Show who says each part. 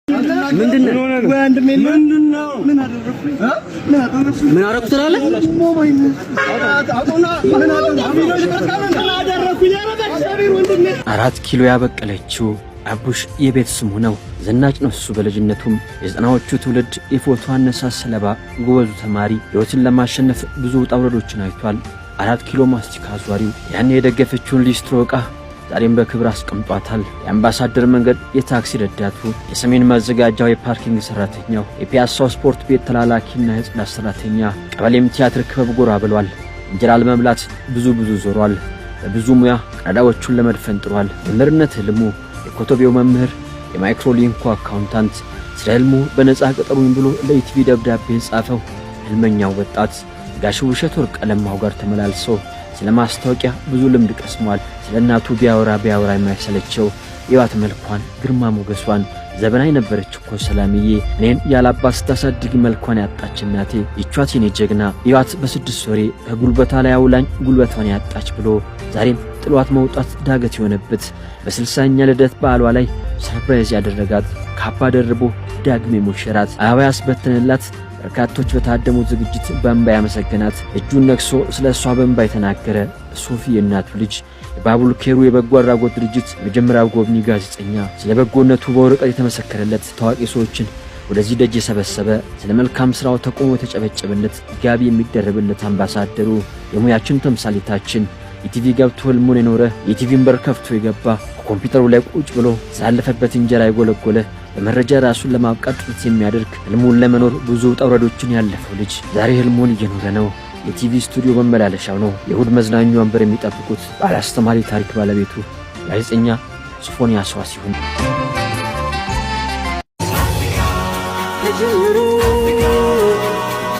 Speaker 1: ምንድነው ወንድሜ ምንድነው ምን አደረኩኝ ምን አደረኩ ትላለህ አራት ኪሎ ያበቀለችው አቡሽ የቤት ስሙ ነው ዝናጭ ነው እሱ በልጅነቱም የዘጠናዎቹ ትውልድ የፎቶ አነሳስ ሰለባ ጎበዙ ተማሪ ህይወትን ለማሸነፍ ብዙ ጣውረዶችን አይቷል አራት ኪሎ ማስቲካ አዟሪው ያኔ የደገፈችውን ሊስትሮ ዕቃ ዛሬም በክብር አስቀምጧታል የአምባሳደር መንገድ የታክሲ ረዳቱ የሰሜን ማዘጋጃው የፓርኪንግ ሰራተኛው የፒያሳው ስፖርት ቤት ተላላኪና የጽዳት ሰራተኛ ቀበሌም ቲያትር ክበብ ጎራ ብሏል እንጀራ ለመብላት ብዙ ዞሯል በብዙ ሙያ ቀዳዳዎቹን ለመድፈን ጥሯል መምህርነት ህልሙ የኮቶቤው መምህር የማይክሮሊንኮ አካውንታንት ስለ ህልሙ በነጻ ቀጠሩኝ ብሎ ለኢቲቪ ደብዳቤ ጻፈው ህልመኛው ወጣት ጋሽ ውሸት ወርቅ ቀለማው ጋር ተመላልሶ ስለማስታወቂያ ብዙ ልምድ ቀስሟል ስለናቱ ቢያወራ የማይሰለቸው የዋት መልኳን ግርማ ሞገሷን ዘበናይ ነበረች እኮ ሰላምዬ እኔን ያላባት ስታሳድግ መልኳን ያጣች እናቴ ይቿት የኔ ጀግና የዋት በስድስት ወሬ ከጉልበታ ላይ አውላኝ ጉልበቷን ያጣች ብሎ ዛሬም ጥሏት መውጣት ዳገት የሆነበት በ60ኛ ልደት በዓሏ ላይ ሰርፕራይዝ ያደረጋት ካባ ደርቦ ዳግሜ ሞሸራት አበባ ያስበተነላት በርካቶች በታደሙት ዝግጅት በእንባ ያመሰገናት እጁን ነክሶ ስለሷ በእንባ የተናገረ ሶፊ የእናቱ ልጅ የባቡል ኬሩ የበጎ አድራጎት ድርጅት መጀመሪያው ጎብኚ ጋዜጠኛ ስለ በጎነቱ በወረቀት የተመሰከረለት ታዋቂ ሰዎችን ወደዚህ ደጅ የሰበሰበ ስለ መልካም ስራው ተቆሞ የተጨበጨበለት ጋቢ የሚደረብለት አምባሳደሩ የሙያችን ተምሳሌታችን ኢቲቪ ገብቶ ህልሙን የኖረ የኢቲቪን በር ከፍቶ የገባ ኮምፒውተሩ ላይ ቁጭ ብሎ ሳለፈበት እንጀራ የጎለጎለ በመረጃ ራሱን ለማብቃት ጥረት የሚያደርግ ህልሙን ለመኖር ብዙ ጣውረዶችን ያለፈው ልጅ ዛሬ ህልሙን እየኖረ ነው የቲቪ ስቱዲዮ መመላለሻው ነው የእሁድ መዝናኛው ወንበር የሚጠብቁት ባለአስተማሪ ታሪክ ባለቤቱ ጋዜጠኛ ሶፎንያስ ዋሲሁን